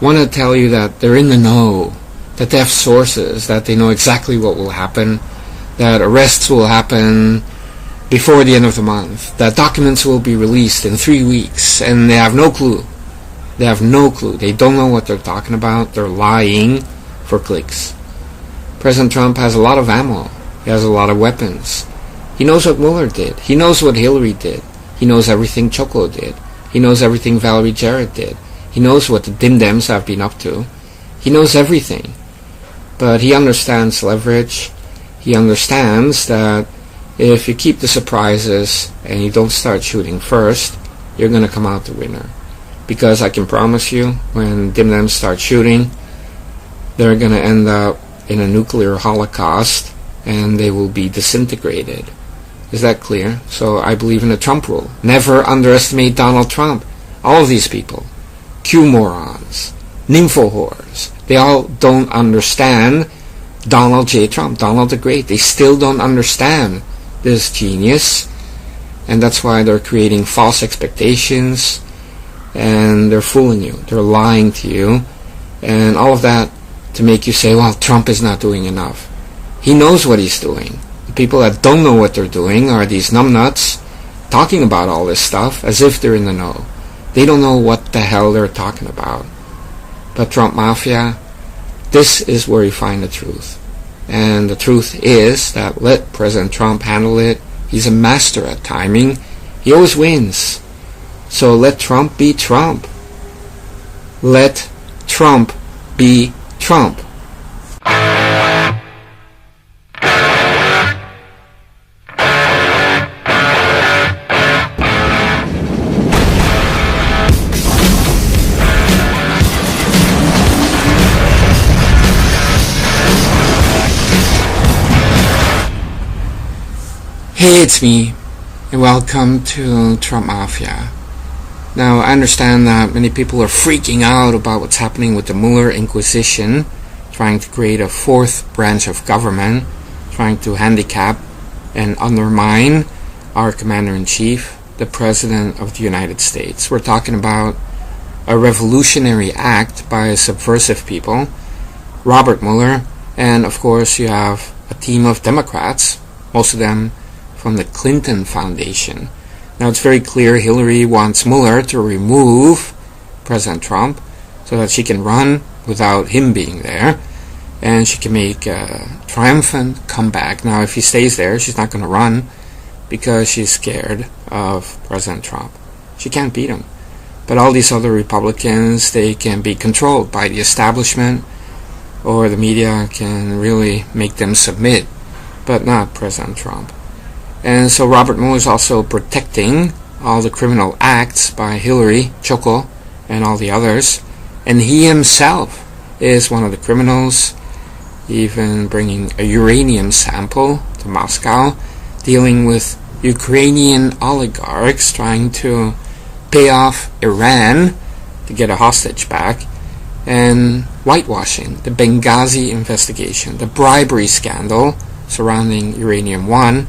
want to tell you that they're in the know, that they have sources, that they know exactly what will happen, that arrests will happen before the end of the month, that documents will be released in 3 weeks, and they have no clue. They have no clue. They don't know what they're talking about. They're lying for clicks. President Trump has a lot of ammo. He has a lot of weapons. He knows what Mueller did. He knows what Hillary did. He knows everything Choco did. He knows everything Valerie Jarrett did. He knows what the Dim Dems have been up to. He knows everything. But he understands leverage. He understands that if you keep the surprises and you don't start shooting first, you're going to come out the winner. Because I can promise you, when Dim Dems start shooting, they're going to end up in a nuclear holocaust and they will be disintegrated. Is that clear? So I believe in the Trump rule. Never underestimate Donald Trump. All of these people, Q-morons, nympho whores, they all don't understand Donald J. Trump, Donald the Great. They still don't understand this genius, and that's why they're creating false expectations, and they're fooling you. They're lying to you, and all of that to make you say, well, Trump is not doing enough. He knows what he's doing. The people that don't know what they're doing are these numbnuts talking about all this stuff as if they're in the know. They don't know what the hell they're talking about. But Trump Mafia, this is where you find the truth. And the truth is that let President Trump handle it. He's a master at timing. He always wins. So let Trump be Trump. Let Trump be Trump. Hey, it's me, and welcome to Trump Mafia. Now, I understand that many people are freaking out about what's happening with the Mueller Inquisition, trying to create a fourth branch of government, trying to handicap and undermine our Commander-in-Chief, the President of the United States. We're talking about a revolutionary act by subversive people, Robert Mueller, and of course you have a team of Democrats, most of them from the Clinton Foundation. Now it's very clear Hillary wants Mueller to remove President Trump so that she can run without him being there, and she can make a triumphant comeback. Now if he stays there, she's not going to run because she's scared of President Trump. She can't beat him. But all these other Republicans, they can be controlled by the establishment, or the media can really make them submit, but not President Trump. And so Robert Mueller is also protecting all the criminal acts by Hillary, Choco, and all the others. And he himself is one of the criminals, even bringing a uranium sample to Moscow, dealing with Ukrainian oligarchs trying to pay off Iran to get a hostage back, and whitewashing the Benghazi investigation, the bribery scandal surrounding Uranium One.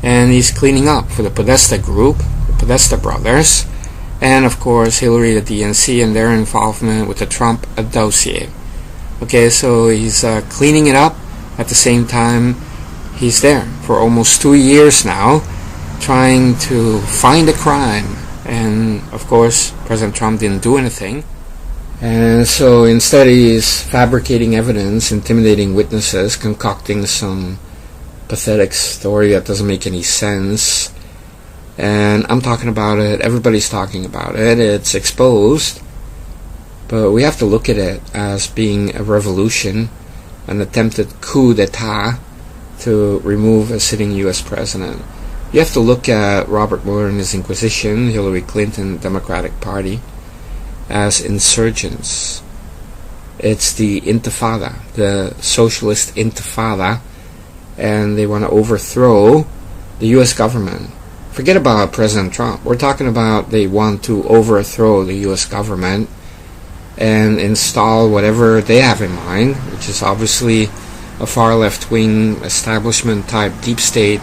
And he's cleaning up for the Podesta group, the Podesta brothers, and of course Hillary, the DNC, and their involvement with the Trump dossier. Okay, so he's cleaning it up. At the same time, he's there for almost 2 years now, trying to find a crime. And of course, President Trump didn't do anything. And so instead he's fabricating evidence, intimidating witnesses, concocting some pathetic story that doesn't make any sense. And I'm talking about it, everybody's talking about it, it's exposed, but we have to look at it as being a revolution, an attempted coup d'etat to remove a sitting US president. You have to look at Robert Mueller and his Inquisition, Hillary Clinton, Democratic Party, as insurgents. It's the intifada, the socialist intifada, and they want to overthrow the U.S. government. Forget about President Trump. We're talking about they want to overthrow the U.S. government and install whatever they have in mind, which is obviously a far left-wing establishment-type deep state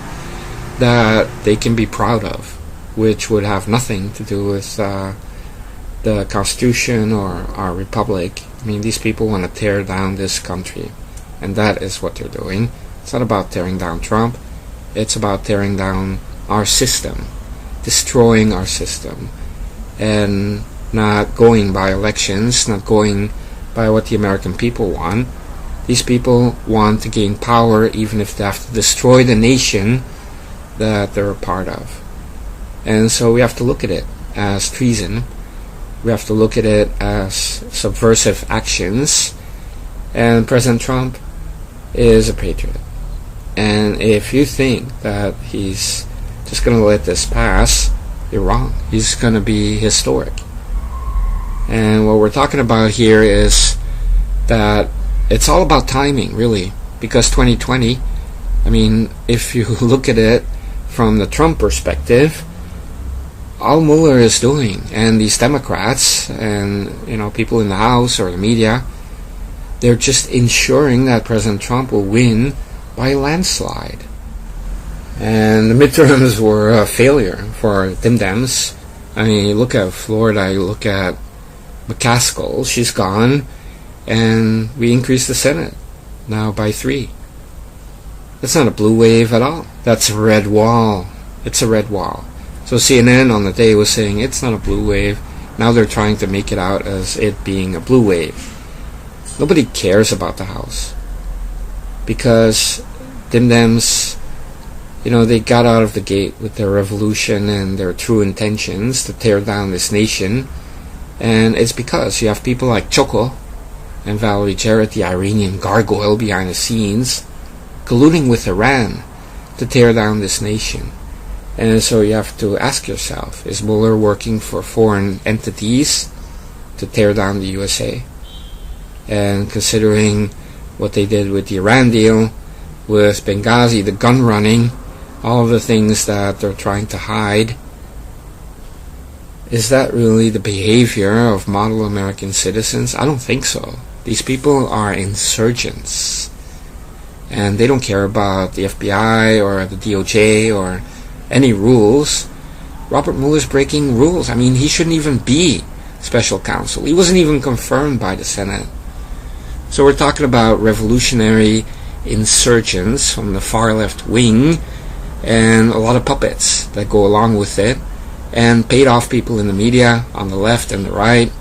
that they can be proud of, which would have nothing to do with the Constitution or our republic. I mean, these people want to tear down this country, and that is what they're doing. It's not about tearing down Trump. It's about tearing down our system, destroying our system, and not going by elections, not going by what the American people want. These people want to gain power even if they have to destroy the nation that they're a part of. And so we have to look at it as treason. We have to look at it as subversive actions. And President Trump is a patriot. And if you think that he's just going to let this pass, you're wrong. He's going to be historic. And what we're talking about here is that it's all about timing, really. Because 2020, I mean, if you look at it from the Trump perspective, all Mueller is doing, and these Democrats and people in the House or the media, they're just ensuring that President Trump will win by a landslide. And the midterms were a failure for Dems. I mean, you look at Florida, you look at McCaskill, she's gone, and we increased the Senate now by 3. That's not a blue wave at all. That's a red wall. It's a red wall. So CNN on the day was saying it's not a blue wave. Now they're trying to make it out as it being a blue wave. Nobody cares about the House, because Dems, they got out of the gate with their revolution and their true intentions to tear down this nation. And it's because you have people like Choco and Valerie Jarrett, the Iranian gargoyle behind the scenes, colluding with Iran to tear down this nation. And so you have to ask yourself, is Mueller working for foreign entities to tear down the USA? And considering what they did with the Iran deal, with Benghazi, the gun running, all of the things that they're trying to hide, is that really the behavior of model American citizens? I don't think so. These people are insurgents, and they don't care about the FBI or the DOJ or any rules. Robert Mueller's breaking rules. I mean, he shouldn't even be special counsel. He wasn't even confirmed by the Senate. So we're talking about revolutionary insurgents from the far left wing, and a lot of puppets that go along with it, and paid off people in the media on the left and the right.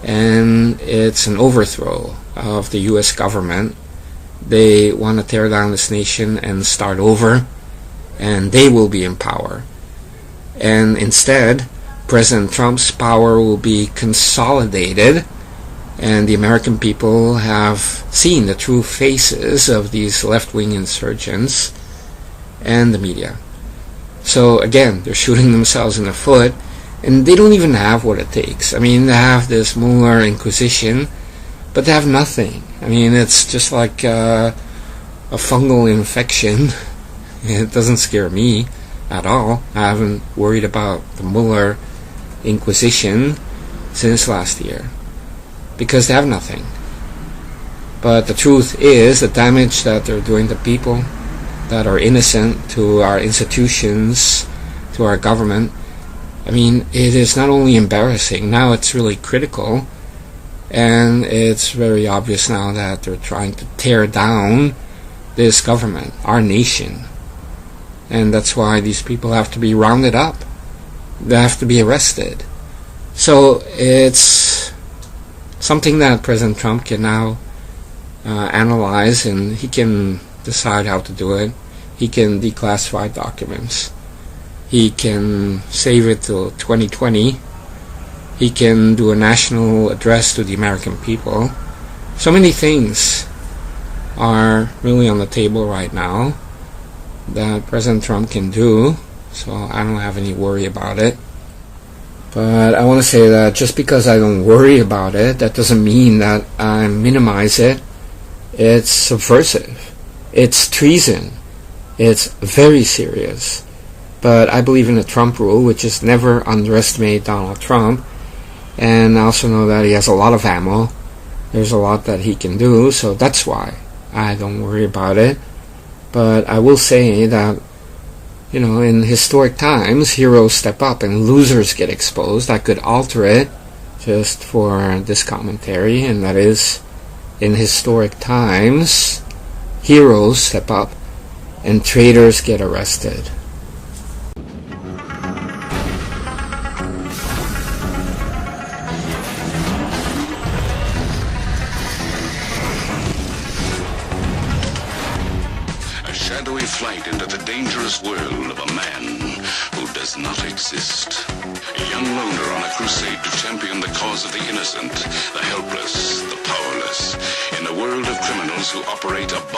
And it's an overthrow of the US government. They want to tear down this nation and start over, and they will be in power. And instead, President Trump's power will be consolidated, and the American people have seen the true faces of these left-wing insurgents and the media. So again, they're shooting themselves in the foot, and they don't even have what it takes. I mean, they have this Mueller Inquisition, but they have nothing. I mean, it's just like a fungal infection. It doesn't scare me at all. I haven't worried about the Mueller Inquisition since last year, because they have nothing. But the truth is, the damage that they're doing to people that are innocent, to our institutions, to our government, I mean, it is not only embarrassing, now it's really critical, and it's very obvious now that they're trying to tear down this government, our nation. And that's why these people have to be rounded up. They have to be arrested. So it's something that President Trump can now analyze, and he can decide how to do it. He can declassify documents. He can save it till 2020. He can do a national address to the American people. So many things are really on the table right now that President Trump can do, so I don't have any worry about it. But I want to say that just because I don't worry about it, that doesn't mean that I minimize it. It's subversive. It's treason. It's very serious. But I believe in the Trump rule, which is never underestimate Donald Trump. And I also know that he has a lot of ammo. There's a lot that he can do, so that's why I don't worry about it. But I will say that, in historic times, heroes step up and losers get exposed. I could alter it just for this commentary, and that is, in historic times, heroes step up and traitors get arrested. Shadowy flight into the dangerous world of a man who does not exist. A young loner on a crusade to champion the cause of the innocent, the helpless, the powerless, in a world of criminals who operate above